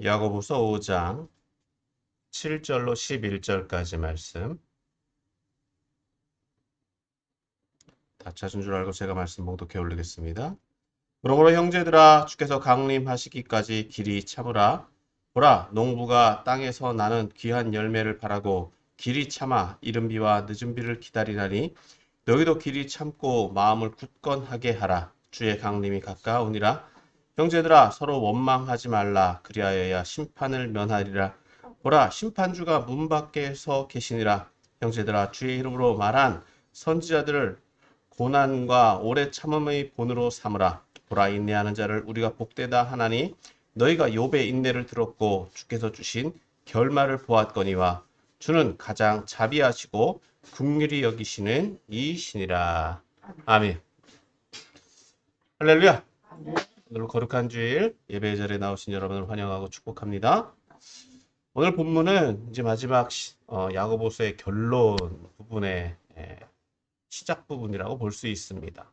야고보서 5장 7절로 11절까지 말씀. 다 찾은 줄 알고 제가 말씀 봉독해 올리겠습니다. 그러므로 형제들아 주께서 강림하시기까지 길이 참으라. 보라, 농부가 땅에서 나는 귀한 열매를 바라고 길이 참아 이른 비와 늦은 비를 기다리나니 너희도 길이 참고 마음을 굳건하게 하라. 주의 강림이 가까우니라. 형제들아 서로 원망하지 말라. 그리하여야 심판을 면하리라. 보라, 심판주가 문 밖에 서 계시니라. 형제들아 주의 이름으로 말한 선지자들을 고난과 오래 참음의 본으로 삼으라. 보라, 인내하는 자를 우리가 복되다 하나니 너희가 욥의 인내를 들었고 주께서 주신 결말을 보았거니와 주는 가장 자비하시고 긍휼히 여기시는 이시니라. 아멘. 할렐루야. 오늘 거룩한 주일 예배 자리에 나오신 여러분을 환영하고 축복합니다. 오늘 본문은 이제 마지막 야고보서의 결론 부분의 시작 부분이라고 볼 수 있습니다.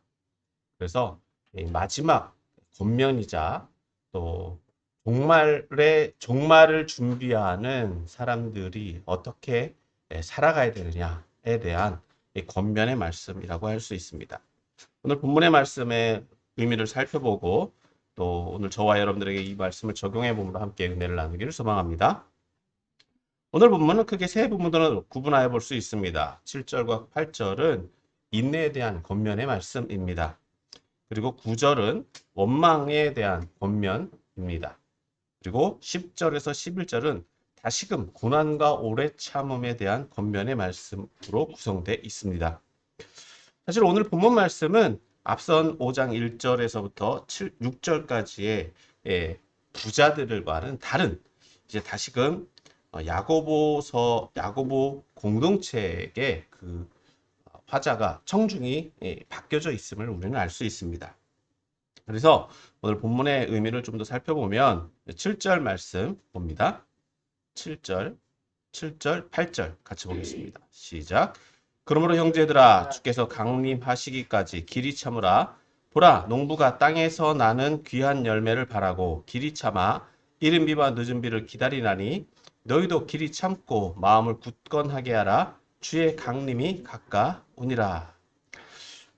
그래서 마지막 권면이자 또 종말을 준비하는 사람들이 어떻게 살아가야 되느냐에 대한 권면의 말씀이라고 할 수 있습니다. 오늘 본문의 말씀의 의미를 살펴보고 또 오늘 저와 여러분들에게 이 말씀을 적용해 보므로 함께 은혜를 나누기를 소망합니다. 오늘 본문은 크게 세 부분으로 구분하여 볼 수 있습니다. 7절과 8절은 인내에 대한 권면의 말씀입니다. 그리고 9절은 원망에 대한 권면입니다. 그리고 10절에서 11절은 다시금 고난과 오래 참음에 대한 권면의 말씀으로 구성되어 있습니다. 사실 오늘 본문 말씀은 앞선 5장 1절에서부터 6절까지의 부자들과는 다른 이제 다시금 야고보 공동체에게 그 화자가 청중이 바뀌어져 있음을 우리는 알 수 있습니다. 그래서 오늘 본문의 의미를 좀 더 살펴보면 7절 말씀 봅니다. 7절, 8절 같이 보겠습니다. 시작. 그러므로 형제들아 주께서 강림하시기까지 길이 참으라. 보라, 농부가 땅에서 나는 귀한 열매를 바라고 길이 참아 이른 비와 늦은 비를 기다리나니 너희도 길이 참고 마음을 굳건하게 하라. 주의 강림이 가까우니라.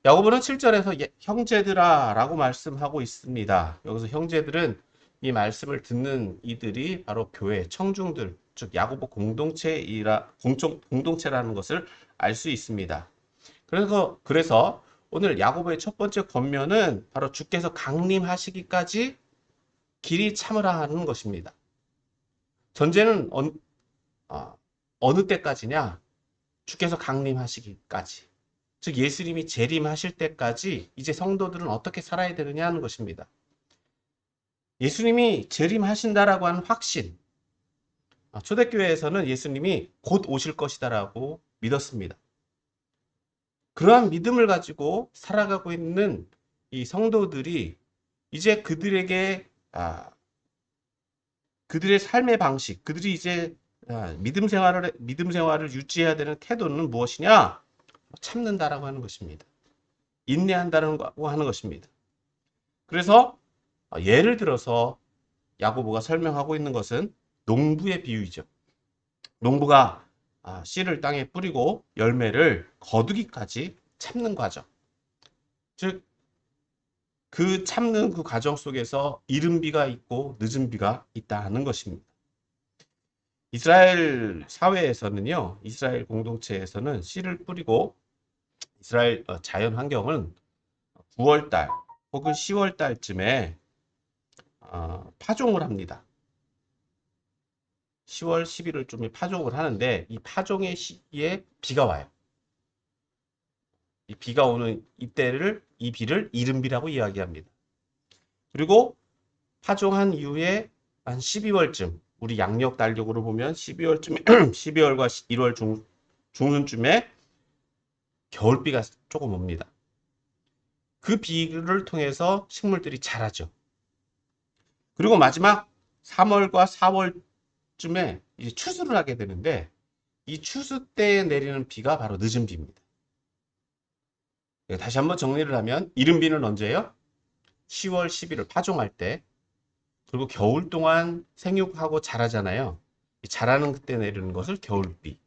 야고보는 7절에서 형제들아 라고 말씀하고 있습니다. 여기서 형제들은 이 말씀을 듣는 이들이 바로 교회 청중들, 즉 야고보 공동체라는 것을 알 수 있습니다. 그래서 오늘 야고보의 첫 번째 권면은 바로 주께서 강림하시기까지 길이 참으라 하는 것입니다. 전제는 어느 때까지냐? 주께서 강림하시기까지. 즉 예수님이 재림하실 때까지 이제 성도들은 어떻게 살아야 되느냐 하는 것입니다. 예수님이 재림하신다라고 하는 확신. 초대교회에서는 예수님이 곧 오실 것이다라고 믿었습니다. 그러한 믿음을 가지고 살아가고 있는 이 성도들이 이제 그들의 삶의 방식, 그들이 이제 믿음 생활을 유지해야 되는 태도는 무엇이냐? 참는다라고 하는 것입니다. 인내한다라고 하는 것입니다. 그래서 예를 들어서 야고보가 설명하고 있는 것은 농부의 비유이죠. 농부가 씨를 땅에 뿌리고 열매를 거두기까지 참는 과정. 즉, 그 참는 그 과정 속에서 이른 비가 있고 늦은 비가 있다 하는 것입니다. 이스라엘 사회에서는요, 이스라엘 공동체에서는 씨를 뿌리고 이스라엘 자연 환경은 9월달 혹은 10월달쯤에 파종을 합니다. 10월, 11월쯤에 파종을 하는데 이 파종의 시기에 비가 와요. 이 비가 오는 이 비를 이른비라고 이야기합니다. 그리고 파종한 이후에 한 12월쯤, 우리 양력 달력으로 보면 12월쯤에 12월과 1월 중순쯤에 겨울비가 조금 옵니다. 그 비를 통해서 식물들이 자라죠. 그리고 마지막 3월과 4월쯤에 이제 추수를 하게 되는데 이 추수 때에 내리는 비가 바로 늦은 비입니다. 다시 한번 정리를 하면 이른 비는 언제예요? 10월, 11월 파종할 때, 그리고 겨울 동안 생육하고 자라잖아요. 자라는 그때 내리는 것을 겨울비.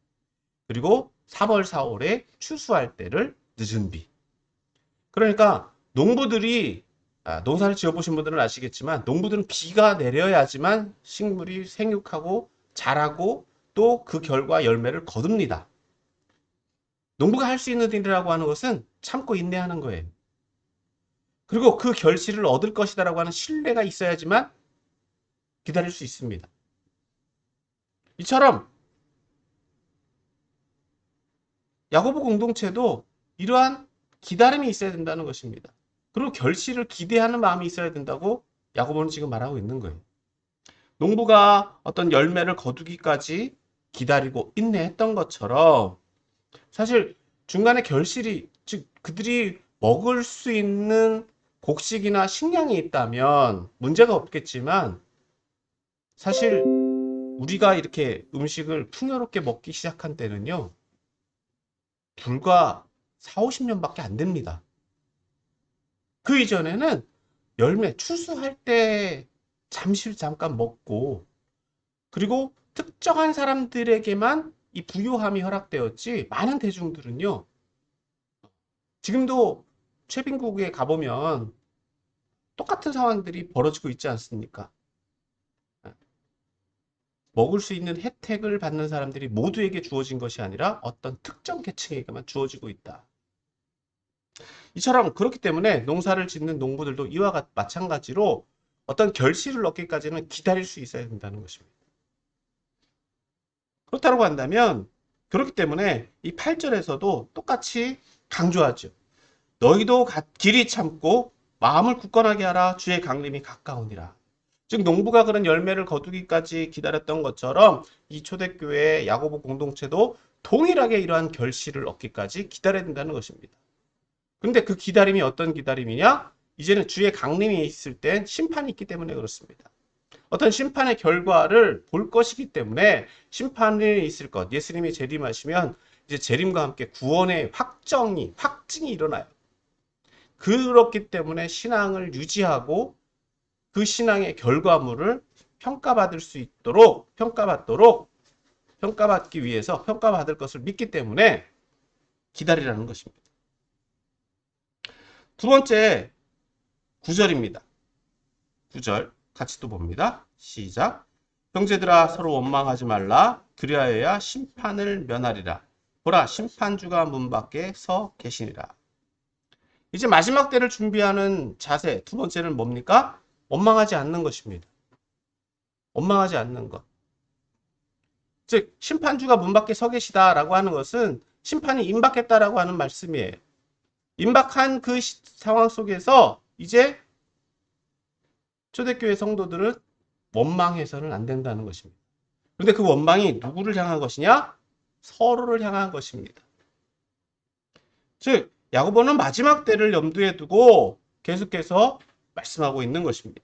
그리고 3월, 4월에 추수할 때를 늦은비. 그러니까 농부들이 농사를 지어보신 분들은 아시겠지만 농부들은 비가 내려야지만 식물이 생육하고 자라고 또 그 결과 열매를 거둡니다. 농부가 할 수 있는 일이라고 하는 것은 참고 인내하는 거예요. 그리고 그 결실을 얻을 것이다라고 하는 신뢰가 있어야지만 기다릴 수 있습니다. 이처럼 야고보 공동체도 이러한 기다림이 있어야 된다는 것입니다. 그리고 결실을 기대하는 마음이 있어야 된다고 야고보는 지금 말하고 있는 거예요. 농부가 어떤 열매를 거두기까지 기다리고 인내했던 것처럼 사실 중간에 결실이 즉 그들이 먹을 수 있는 곡식이나 식량이 있다면 문제가 없겠지만 사실 우리가 이렇게 음식을 풍요롭게 먹기 시작한 때는요. 불과 4, 50년밖에 안 됩니다. 그 이전에는 열매 추수할 때 잠깐 먹고 그리고 특정한 사람들에게만 이 부요함이 허락되었지 많은 대중들은요. 지금도 최빈국에 가보면 똑같은 상황들이 벌어지고 있지 않습니까? 먹을 수 있는 혜택을 받는 사람들이 모두에게 주어진 것이 아니라 어떤 특정 계층에게만 주어지고 있다. 이처럼 그렇기 때문에 농사를 짓는 농부들도 이와 마찬가지로 어떤 결실을 얻기까지는 기다릴 수 있어야 된다는 것입니다. 그렇다고 한다면 그렇기 때문에 이 8절에서도 똑같이 강조하죠. 너희도 길이 참고 마음을 굳건하게 하라. 주의 강림이 가까우니라. 즉 농부가 그런 열매를 거두기까지 기다렸던 것처럼 이 초대교회 야고보 공동체도 동일하게 이러한 결실을 얻기까지 기다려야 된다는 것입니다. 근데 그 기다림이 어떤 기다림이냐? 이제는 주의 강림이 있을 땐 심판이 있기 때문에 그렇습니다. 어떤 심판의 결과를 볼 것이기 때문에 심판이 있을 것. 예수님이 재림하시면 이제 재림과 함께 구원의 확증이 일어나요. 그렇기 때문에 신앙을 유지하고 그 신앙의 결과물을 평가받기 위해서 평가받을 것을 믿기 때문에 기다리라는 것입니다. 두 번째 9절입니다. 9절 같이 또 봅니다. 시작. 형제들아 서로 원망하지 말라. 그리하여야 심판을 면하리라. 보라 심판주가 문 밖에 서 계시니라. 이제 마지막 때를 준비하는 자세 두 번째는 뭡니까? 원망하지 않는 것입니다. 원망하지 않는 것. 즉 심판주가 문 밖에 서 계시다라고 하는 것은 심판이 임박했다라고 하는 말씀이에요. 임박한 그 상황 속에서 이제 초대교회 성도들은 원망해서는 안 된다는 것입니다. 그런데 그 원망이 누구를 향한 것이냐? 서로를 향한 것입니다. 즉 야고보는 마지막 때를 염두에 두고 계속해서 말씀하고 있는 것입니다.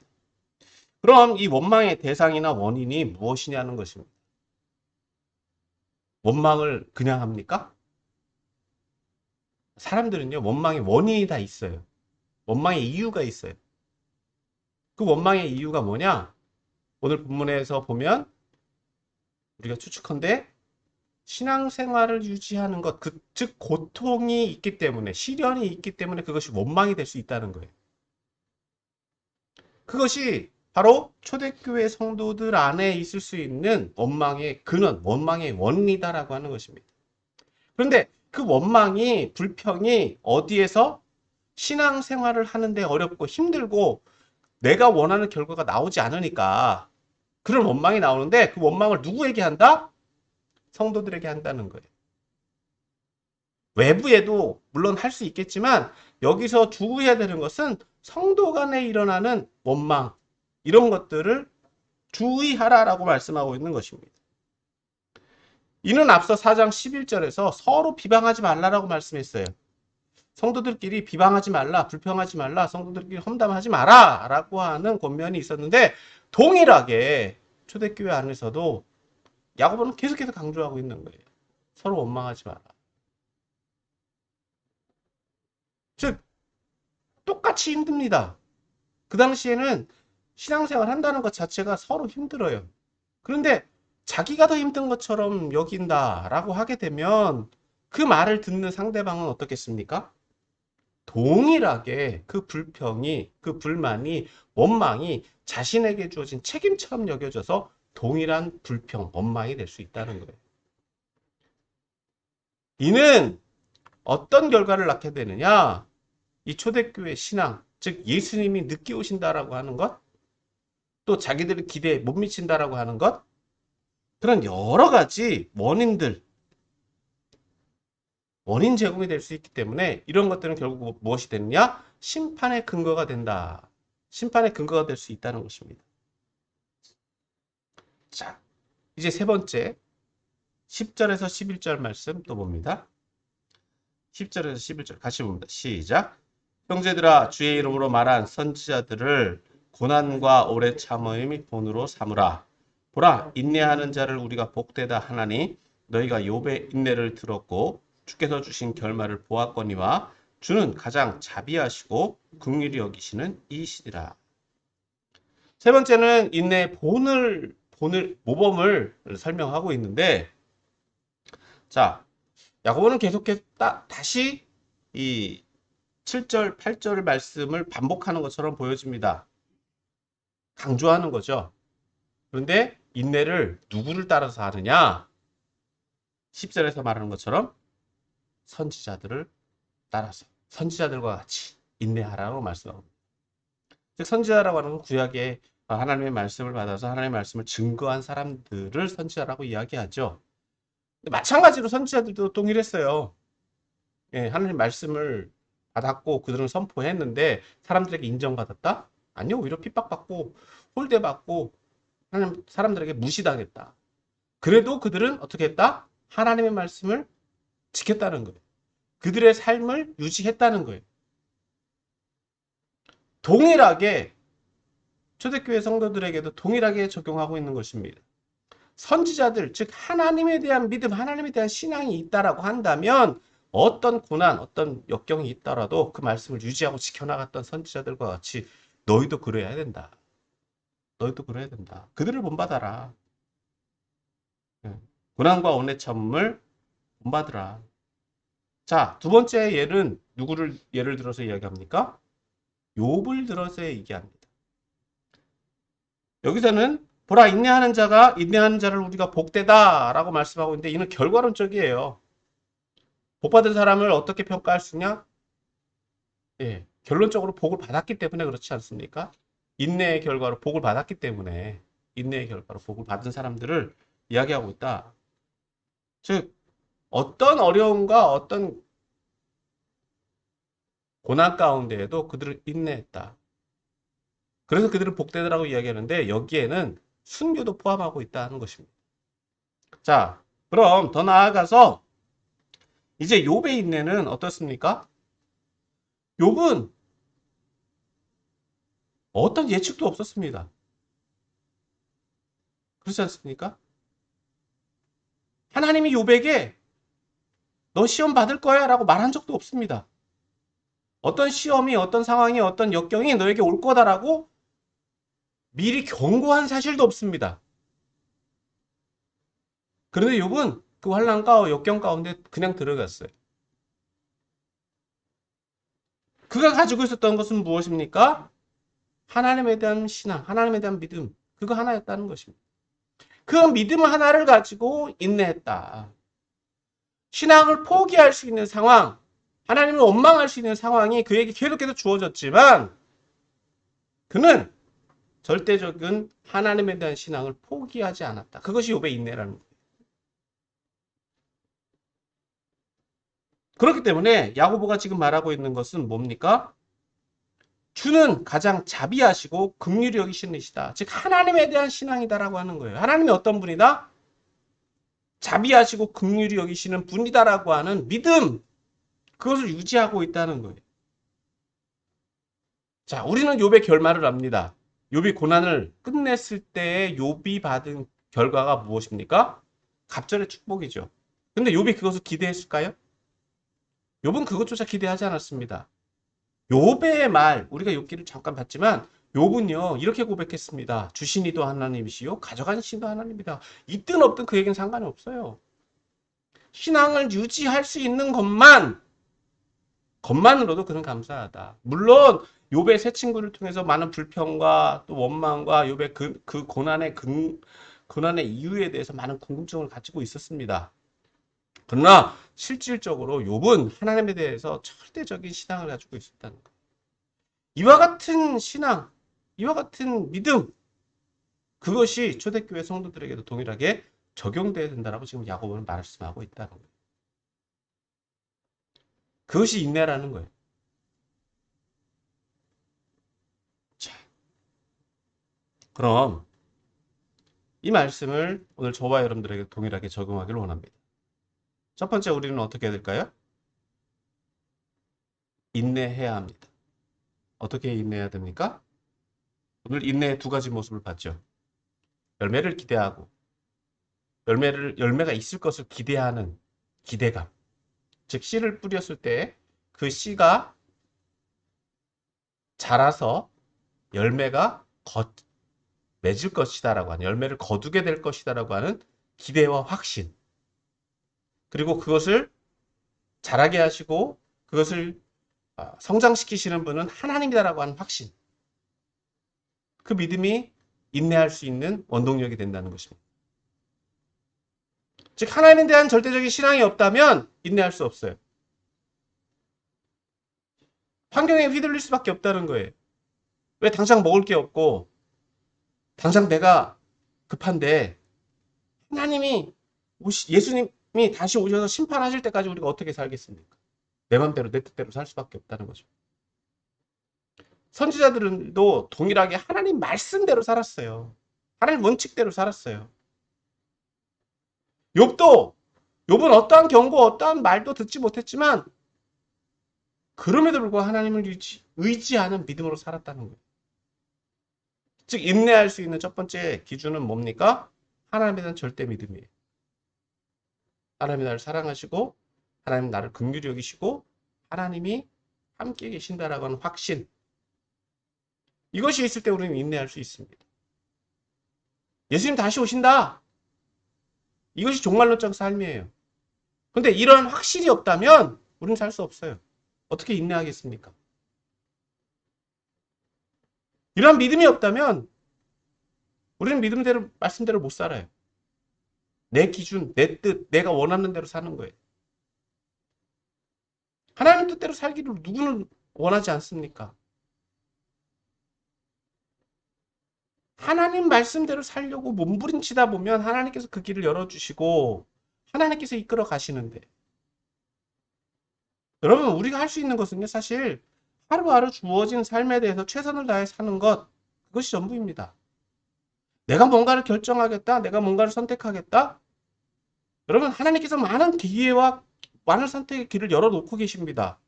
그럼 이 원망의 대상이나 원인이 무엇이냐는 것입니다. 원망을 그냥 합니까? 사람들은요, 원망의 원인이 다 있어요. 원망의 이유가 있어요. 그 원망의 이유가 뭐냐? 오늘 본문에서 보면 우리가 추측컨대 신앙생활을 유지하는 것, 즉 고통이 있기 때문에, 시련이 있기 때문에 그것이 원망이 될 수 있다는 거예요. 그것이 바로 초대교회 성도들 안에 있을 수 있는 원망의 근원, 원망의 원리다라고 하는 것입니다. 그런데 그 원망이, 불평이 어디에서 신앙생활을 하는데 어렵고 힘들고 내가 원하는 결과가 나오지 않으니까 그런 원망이 나오는데 그 원망을 누구에게 한다? 성도들에게 한다는 거예요. 외부에도 물론 할 수 있겠지만 여기서 주의해야 되는 것은 성도 간에 일어나는 원망 이런 것들을 주의하라라고 말씀하고 있는 것입니다. 이는 앞서 4장 11절에서 서로 비방하지 말라라고 말씀했어요. 성도들끼리 비방하지 말라, 불평하지 말라, 성도들끼리 험담하지 마라 라고 하는 권면이 있었는데 동일하게 초대교회 안에서도 야고보는 계속해서 강조하고 있는 거예요. 서로 원망하지 마라. 즉 똑같이 힘듭니다. 그 당시에는 신앙생활 한다는 것 자체가 서로 힘들어요. 그런데 자기가 더 힘든 것처럼 여긴다라고 하게 되면 그 말을 듣는 상대방은 어떻겠습니까? 동일하게 그 불평이, 그 불만이, 원망이 자신에게 주어진 책임처럼 여겨져서 동일한 불평, 원망이 될 수 있다는 거예요. 이는 어떤 결과를 낳게 되느냐? 이 초대교회 신앙, 즉 예수님이 늦게 오신다라고 하는 것, 또 자기들의 기대에 못 미친다라고 하는 것, 그런 여러 가지 원인 제공이 될 수 있기 때문에 이런 것들은 결국 무엇이 되느냐? 심판의 근거가 된다. 심판의 근거가 될 수 있다는 것입니다. 자, 이제 세 번째 10절에서 11절 말씀 또 봅니다. 10절에서 11절 같이 봅니다. 시작. 형제들아 주의 이름으로 말한 선지자들을 고난과 오래 참음이 본으로 삼으라. 보라 인내하는 자를 우리가 복되다 하나니 너희가 욥의 인내를 들었고 주께서 주신 결말을 보았거니와 주는 가장 자비하시고 긍휼히 여기시는 이시니라. 세 번째는 인내의 모범을 설명하고 있는데, 자, 야고보는 계속해서 다시 이 7절, 8절 말씀을 반복하는 것처럼 보여집니다. 강조하는 거죠. 그런데 인내를 누구를 따라서 하느냐? 10절에서 말하는 것처럼 선지자들을 따라서 선지자들과 같이 인내하라고 말씀합니다. 즉 선지자라고 하는 건 구약의 하나님의 말씀을 받아서 하나님의 말씀을 증거한 사람들을 선지자라고 이야기하죠. 마찬가지로 선지자들도 동일했어요. 예, 하나님 말씀을 받았고 그들은 선포했는데 사람들에게 인정받았다? 아니요. 오히려 핍박받고 홀대받고 하나님 사람들에게 무시당했다. 그래도 그들은 어떻게 했다? 하나님의 말씀을 지켰다는 거예요. 그들의 삶을 유지했다는 거예요. 동일하게 초대교회 성도들에게도 동일하게 적용하고 있는 것입니다. 선지자들, 즉 하나님에 대한 믿음, 하나님에 대한 신앙이 있다라고 한다면 어떤 고난, 어떤 역경이 있더라도 그 말씀을 유지하고 지켜나갔던 선지자들과 같이 너희도 그래야 된다. 너희도 그래야 된다. 그들을 본받아라. 고난과 온의 참음을 본받으라. 자, 두 번째 예는 누구를 예를 들어서 이야기합니까? 욥을 들어서 얘기합니다. 여기서는 보라 인내하는 자를 우리가 복되다라고 말씀하고 있는데 이는 결과론적이에요. 복받은 사람을 어떻게 평가할 수 있냐? 예, 결론적으로 복을 받았기 때문에 그렇지 않습니까? 인내의 결과로 복을 받았기 때문에 인내의 결과로 복을 받은 사람들을 이야기하고 있다. 즉 어떤 어려움과 어떤 고난 가운데에도 그들을 인내했다. 그래서 그들은 복되다라고 이야기하는데 여기에는 순교도 포함하고 있다는 것입니다. 자, 그럼 더 나아가서 이제 욥의 인내는 어떻습니까? 욥은 어떤 예측도 없었습니다. 그렇지 않습니까? 하나님이 욥에게 너 시험 받을 거야 라고 말한 적도 없습니다. 어떤 시험이, 어떤 상황이, 어떤 역경이 너에게 올 거다라고 미리 경고한 사실도 없습니다. 그런데 욥은 그 환난과 역경 가운데 그냥 들어갔어요. 그가 가지고 있었던 것은 무엇입니까? 하나님에 대한 신앙, 하나님에 대한 믿음, 그거 하나였다는 것입니다. 그 믿음 하나를 가지고 인내했다. 신앙을 포기할 수 있는 상황, 하나님을 원망할 수 있는 상황이 그에게 계속해서 주어졌지만 그는 절대적인 하나님에 대한 신앙을 포기하지 않았다. 그것이 욥의 인내라는 거예요. 그렇기 때문에 야고보가 지금 말하고 있는 것은 뭡니까? 주는 가장 자비하시고 긍휼히 여기시는 이시다. 즉 하나님에 대한 신앙이다라고 하는 거예요. 하나님이 어떤 분이다? 자비하시고 긍휼히 여기시는 분이다라고 하는 믿음, 그것을 유지하고 있다는 거예요. 자, 우리는 욥의 결말을 압니다. 욥이 고난을 끝냈을 때에 욥이 받은 결과가 무엇입니까? 갑절의 축복이죠. 근데 욥이 그것을 기대했을까요? 욥은 그것조차 기대하지 않았습니다. 욥의 말, 우리가 욥기를 잠깐 봤지만 욥은요 이렇게 고백했습니다. 주신 이도 하나님이시요 가져간 신도 하나님이다. 있든 없든 그 얘기는 상관이 없어요. 신앙을 유지할 수 있는 것만으로도 그는 감사하다. 물론 욥의 세 친구를 통해서 많은 불평과 또 원망과 욥의 그 고난의 이유에 대해서 많은 궁금증을 가지고 있었습니다. 그러나 실질적으로 욥은 하나님에 대해서 절대적인 신앙을 가지고 있었다는 거예요. 이와 같은 신앙, 이와 같은 믿음, 그것이 초대교회 성도들에게도 동일하게 적용돼야 된다라고 지금 야고보는 말씀하고 있다는 거예요. 그것이 인내라는 거예요. 자, 그럼 이 말씀을 오늘 저와 여러분들에게 동일하게 적용하기를 원합니다. 첫 번째 우리는 어떻게 해야 될까요? 인내해야 합니다. 어떻게 인내해야 됩니까? 오늘 인내의 두 가지 모습을 봤죠. 열매를 기대하고 열매가 있을 것을 기대하는 기대감. 즉 씨를 뿌렸을 때 그 씨가 자라서 열매가 맺을 것이다라고 하는 열매를 거두게 될 것이다라고 하는 기대와 확신. 그리고 그것을 자라게 하시고 그것을 성장시키시는 분은 하나님이다라고 하는 확신. 그 믿음이 인내할 수 있는 원동력이 된다는 것입니다. 즉 하나님에 대한 절대적인 신앙이 없다면 인내할 수 없어요. 환경에 휘둘릴 수밖에 없다는 거예요. 왜 당장 먹을 게 없고 당장 내가 급한데 하나님이 예수님이 다시 오셔서 심판하실 때까지 우리가 어떻게 살겠습니까? 내 맘대로 내 뜻대로 살 수밖에 없다는 거죠. 선지자들도 동일하게 하나님 말씀대로 살았어요. 하나님 원칙대로 살았어요. 욥은 어떠한 경고, 어떠한 말도 듣지 못했지만 그럼에도 불구하고 하나님을 의지하는 믿음으로 살았다는 거예요. 즉 인내할 수 있는 첫 번째 기준은 뭡니까? 하나님에 대한 절대 믿음이에요. 하나님이 나를 사랑하시고 하나님 나를 긍휼히 여기시고 하나님이 함께 계신다라고 하는 확신. 이것이 있을 때 우리는 인내할 수 있습니다. 예수님 다시 오신다. 이것이 종말론적 삶이에요. 그런데 이런 확실이 없다면 우리는 살 수 없어요. 어떻게 인내하겠습니까? 이런 믿음이 없다면 우리는 믿음대로 말씀대로 못 살아요. 내 기준, 내 뜻, 내가 원하는 대로 사는 거예요. 하나님 뜻대로 살기를 누구는 원하지 않습니까? 하나님 말씀대로 살려고 몸부림치다 보면 하나님께서 그 길을 열어주시고 하나님께서 이끌어 가시는데 여러분 우리가 할 수 있는 것은요 사실 하루하루 주어진 삶에 대해서 최선을 다해 사는 것 그것이 전부입니다. 내가 뭔가를 결정하겠다. 내가 뭔가를 선택하겠다. 여러분 하나님께서 많은 기회와 많은 선택의 길을 열어놓고 계십니다.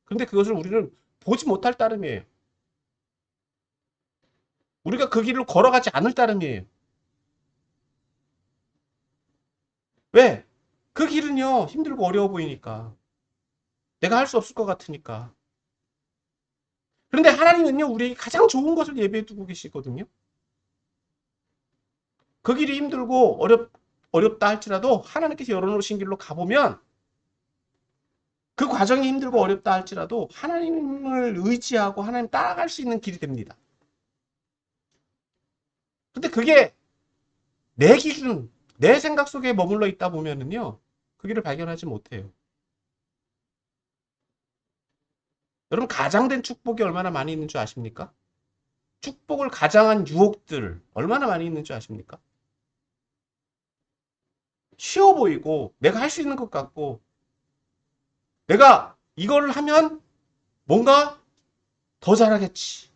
그런데 그것을 우리는 보지 못할 따름이에요. 우리가 그 길을 걸어가지 않을 따름이에요. 왜? 그 길은요 힘들고 어려워 보이니까. 내가 할 수 없을 것 같으니까. 그런데 하나님은요 우리에게 가장 좋은 것을 예비해 두고 계시거든요. 그 길이 힘들고 어렵다 할지라도 하나님께서 열어놓으신 길로 가보면 그 과정이 힘들고 어렵다 할지라도 하나님을 의지하고 하나님 따라갈 수 있는 길이 됩니다. 근데 그게 내 기준, 내 생각 속에 머물러 있다 보면은요, 그 길을 발견하지 못해요. 여러분, 가장된 축복이 얼마나 많이 있는 줄 아십니까? 축복을 가장한 유혹들 얼마나 많이 있는 줄 아십니까? 쉬워 보이고, 내가 할 수 있는 것 같고, 내가 이걸 하면 뭔가 더 잘하겠지.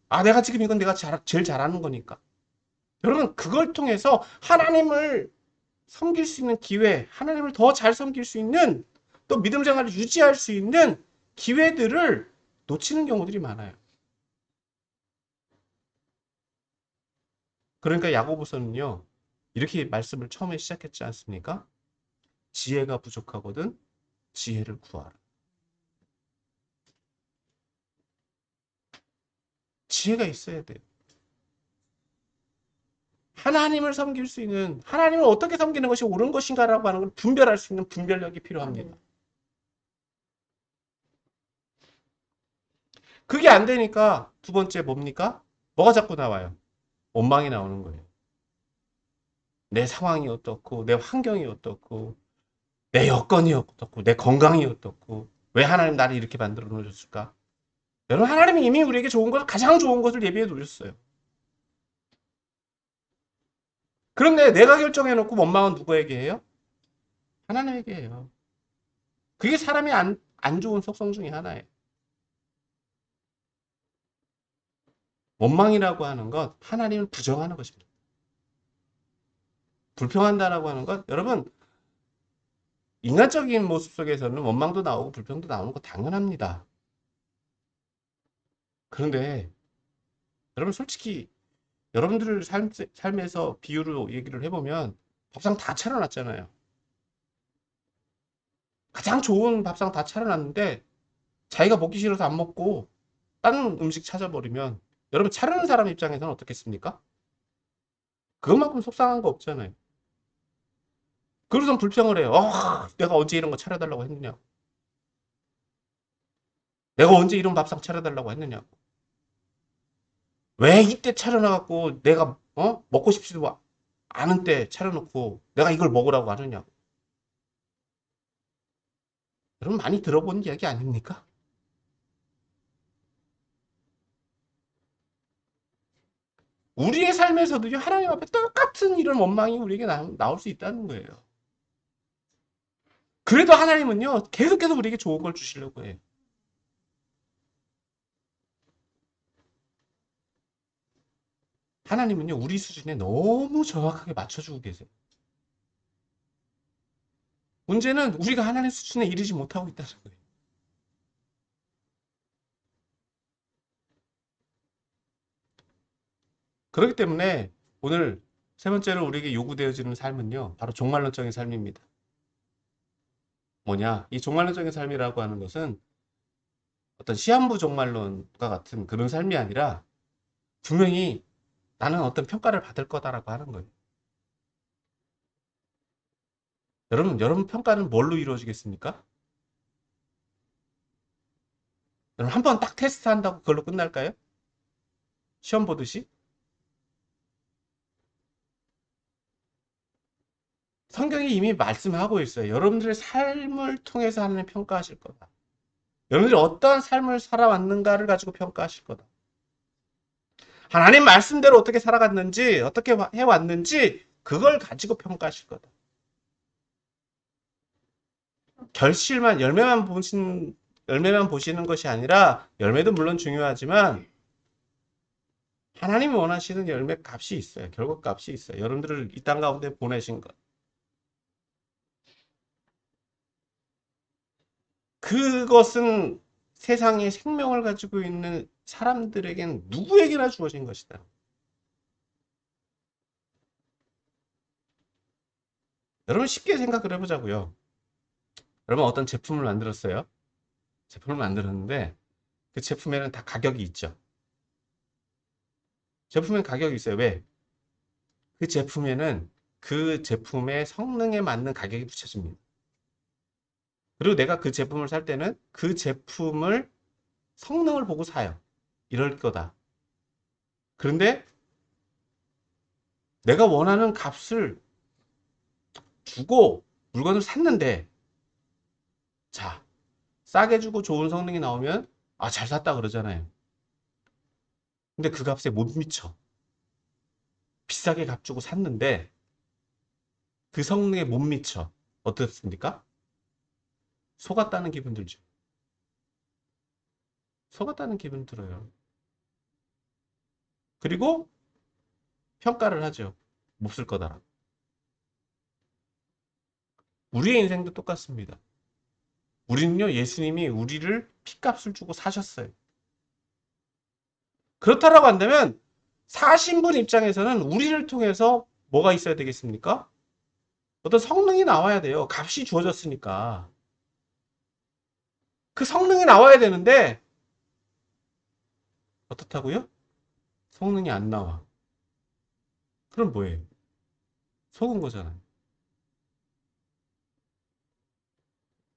아, 내가 지금 이건 내가 제일 잘하는 거니까. 여러분, 그걸 통해서 하나님을 섬길 수 있는 기회, 하나님을 더 잘 섬길 수 있는 또 믿음 생활을 유지할 수 있는 기회들을 놓치는 경우들이 많아요. 그러니까 야고보서는요. 이렇게 말씀을 처음에 시작했지 않습니까? 지혜가 부족하거든 지혜를 구하라. 지혜가 있어야 돼요. 하나님을 섬길 수 있는, 하나님을 어떻게 섬기는 것이 옳은 것인가라고 하는 걸 분별할 수 있는 분별력이 필요합니다. 그게 안 되니까 두 번째 뭡니까? 뭐가 자꾸 나와요? 원망이 나오는 거예요. 내 상황이 어떻고, 내 환경이 어떻고, 내 여건이 어떻고, 내 건강이 어떻고, 왜 하나님 나를 이렇게 만들어 놓으셨을까? 여러분, 하나님이 이미 우리에게 좋은 것, 가장 좋은 것을 예비해 놓으셨어요. 그런데 내가 결정해놓고 원망은 누구에게 해요? 하나님에게 해요. 그게 사람이 안 좋은 속성 중에 하나예요. 원망이라고 하는 것, 하나님을 부정하는 것입니다. 불평한다라고 하는 것, 여러분, 인간적인 모습 속에서는 원망도 나오고 불평도 나오는 거 당연합니다. 그런데 여러분 솔직히 여러분들 삶에서 비유로 얘기를 해보면 밥상 다 차려놨잖아요. 가장 좋은 밥상 다 차려놨는데 자기가 먹기 싫어서 안 먹고 다른 음식 찾아버리면 여러분 차려는 사람 입장에서는 어떻겠습니까? 그것만큼 속상한 거 없잖아요. 그러고선 불평을 해요. 내가 언제 이런 거 차려달라고 했느냐. 내가 언제 이런 밥상 차려달라고 했느냐. 왜 이때 차려놔갖고 내가 먹고 싶지도 않은 때 차려놓고 내가 이걸 먹으라고 하느냐. 여러분 많이 들어본 이야기 아닙니까? 우리의 삶에서도요, 하나님 앞에 똑같은 이런 원망이 우리에게 나올 수 있다는 거예요. 그래도 하나님은요, 계속해서 우리에게 좋은 걸 주시려고 해요. 하나님은요, 우리 수준에 너무 정확하게 맞춰주고 계세요. 문제는 우리가 하나님 수준에 이르지 못하고 있다는 거예요. 그렇기 때문에 오늘 세 번째로 우리에게 요구되어지는 삶은요, 바로 종말론적인 삶입니다. 뭐냐? 이 종말론적인 삶이라고 하는 것은 어떤 시한부 종말론과 같은 그런 삶이 아니라 분명히 나는 어떤 평가를 받을 거다라고 하는 거예요. 여러분 평가는 뭘로 이루어지겠습니까? 여러분 한 번 딱 테스트 한다고 그걸로 끝날까요? 시험 보듯이? 성경이 이미 말씀하고 있어요. 여러분들의 삶을 통해서 하나님 평가하실 거다. 여러분들이 어떠한 삶을 살아왔는가를 가지고 평가하실 거다. 하나님 말씀대로 어떻게 살아갔는지, 어떻게 해왔는지, 그걸 가지고 평가하실 거다. 결실만, 열매만 보시는 것이 아니라, 열매도 물론 중요하지만, 하나님이 원하시는 열매 값이 있어요. 결국 값이 있어요. 여러분들을 이 땅 가운데 보내신 것. 그것은 세상에 생명을 가지고 있는 사람들에겐 누구에게나 주어진 것이다. 여러분 쉽게 생각을 해보자고요. 여러분 어떤 제품을 만들었어요. 제품을 만들었는데 그 제품에는 다 가격이 있죠. 제품엔 가격이 있어요. 왜? 그 제품에는 그 제품의 성능에 맞는 가격이 붙여집니다. 그리고 내가 그 제품을 살 때는 그 제품을 성능을 보고 사요. 이럴 거다. 그런데 내가 원하는 값을 주고 물건을 샀는데 자, 싸게 주고 좋은 성능이 나오면 잘 샀다 그러잖아요. 근데 그 값에 못 미쳐. 비싸게 값 주고 샀는데 그 성능에 못 미쳐. 어떻습니까? 속았다는 기분 들죠. 속았다는 기분 들어요. 그리고 평가를 하죠. 못 쓸 거다라고. 우리의 인생도 똑같습니다. 우리는요, 예수님이 우리를 피값을 주고 사셨어요. 그렇다라고 한다면 사신 분 입장에서는 우리를 통해서 뭐가 있어야 되겠습니까? 어떤 성능이 나와야 돼요. 값이 주어졌으니까. 그 성능이 나와야 되는데 어떻다고요? 성능이 안 나와. 그럼 뭐예요? 속은 거잖아요.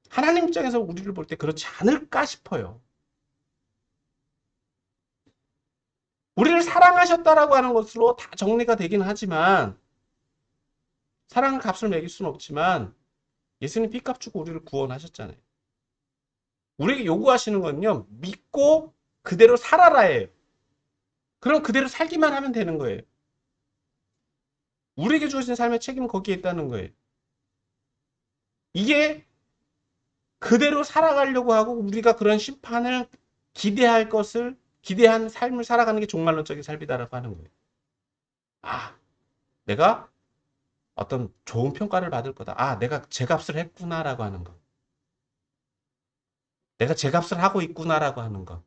하나님 입장에서 우리를 볼 때 그렇지 않을까 싶어요. 우리를 사랑하셨다라고 하는 것으로 다 정리가 되긴 하지만 사랑의 값을 매길 수는 없지만 예수님 피값 주고 우리를 구원하셨잖아요. 우리에게 요구하시는 건요. 믿고 그대로 살아라예요. 그럼 그대로 살기만 하면 되는 거예요. 우리에게 주어진 삶의 책임은 거기에 있다는 거예요. 이게 그대로 살아가려고 하고 우리가 그런 심판을 기대할 것을 기대한 삶을 살아가는 게 종말론적인 삶이다라고 하는 거예요. 아, 내가 어떤 좋은 평가를 받을 거다. 아, 내가 제값을 했구나라고 하는 거. 내가 제값을 하고 있구나라고 하는 거.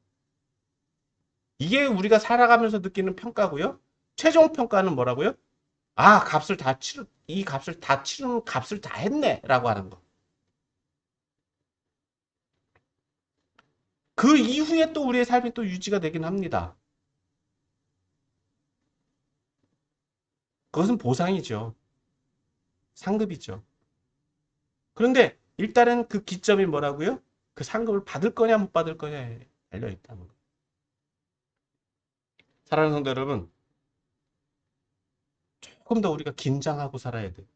이게 우리가 살아가면서 느끼는 평가고요. 최종 평가는 뭐라고요? 아, 이 값을 다 치르는 값을 다 했네라고 하는 거. 그 이후에 또 우리의 삶이 또 유지가 되긴 합니다. 그것은 보상이죠. 상급이죠. 그런데 일단은 그 기점이 뭐라고요? 그 상급을 받을 거냐 못 받을 거냐에 달려 있다는 거예요. 사랑하는 성도 여러분, 조금 더 우리가 긴장하고 살아야 돼요.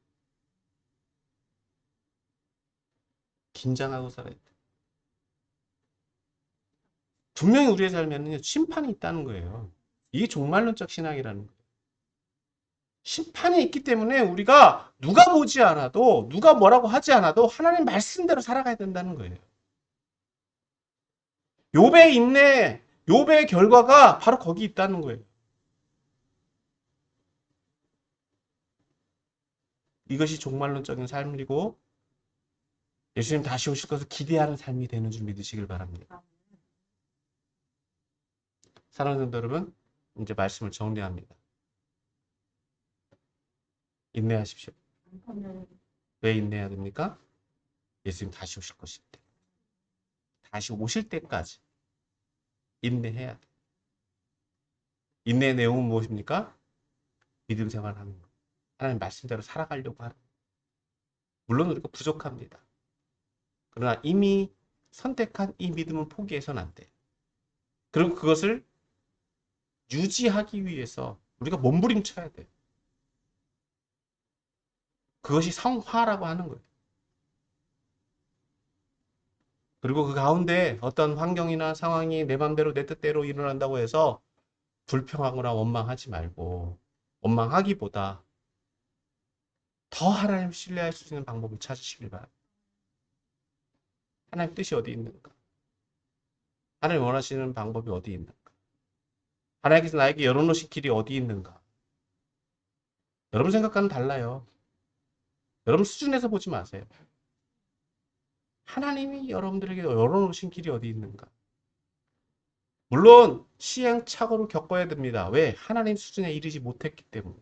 긴장하고 살아야 돼요. 분명히 우리의 삶에는 심판이 있다는 거예요. 이게 종말론적 신앙이라는 거예요. 심판이 있기 때문에 우리가 누가 보지 않아도 누가 뭐라고 하지 않아도 하나님 말씀대로 살아가야 된다는 거예요. 욥의 인내, 욥의 결과가 바로 거기 있다는 거예요. 이것이 종말론적인 삶이고 예수님 다시 오실 것을 기대하는 삶이 되는 줄 믿으시길 바랍니다. 사랑하는 성도 여러분, 이제 말씀을 정리합니다. 인내하십시오. 왜 인내해야 됩니까? 예수님 다시 오실 것일 때. 다시 오실 때까지 인내해야 돼. 인내의 내용은 무엇입니까? 믿음 생활하는 것. 하나님 말씀대로 살아가려고 하는 것. 물론 우리가 부족합니다. 그러나 이미 선택한 이 믿음은 포기해서는 안 돼. 그리고 그것을 유지하기 위해서 우리가 몸부림쳐야 돼. 그것이 성화라고 하는 거예요. 그리고 그 가운데 어떤 환경이나 상황이 내 맘대로 내 뜻대로 일어난다고 해서 불평하거나 원망하지 말고 원망하기보다 더 하나님을 신뢰할 수 있는 방법을 찾으시길 바랍니다. 하나님 뜻이 어디 있는가? 하나님 원하시는 방법이 어디 있는가? 하나님께서 나에게 열어놓으신 길이 어디 있는가? 여러분 생각과는 달라요. 여러분 수준에서 보지 마세요. 하나님이 여러분들에게 열어놓으신 길이 어디 있는가? 물론 시행착오를 겪어야 됩니다. 왜? 하나님 수준에 이르지 못했기 때문에.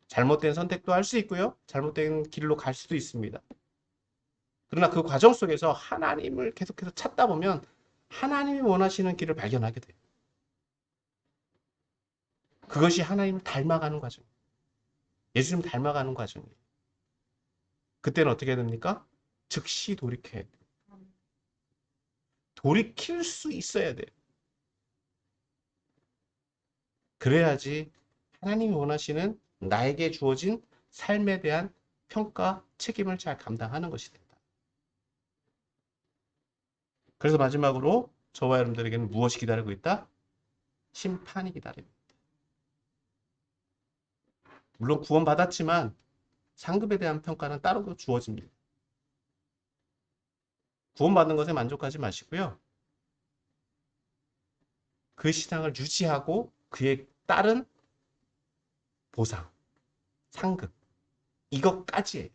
잘못된 선택도 할 수 있고요. 잘못된 길로 갈 수도 있습니다. 그러나 그 과정 속에서 하나님을 계속해서 찾다 보면 하나님이 원하시는 길을 발견하게 돼요. 그것이 하나님을 닮아가는 과정. 예수님 닮아가는 과정이에요. 그때는 어떻게 됩니까? 즉시 돌이켜야 돼요. 돌이킬 수 있어야 돼요. 그래야지 하나님이 원하시는 나에게 주어진 삶에 대한 평가, 책임을 잘 감당하는 것이 된다. 그래서 마지막으로 저와 여러분들에게는 무엇이 기다리고 있다? 심판이 기다립니다. 물론 구원받았지만 상급에 대한 평가는 따로 주어집니다. 구원받는 것에 만족하지 마시고요. 그 신앙을 유지하고 그에 따른 보상, 상급, 이것까지예요.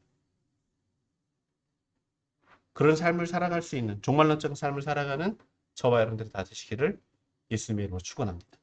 그런 삶을 살아갈 수 있는 종말론적 삶을 살아가는 저와 여러분들이 다 되시기를 예수님의 이름으로 축원합니다.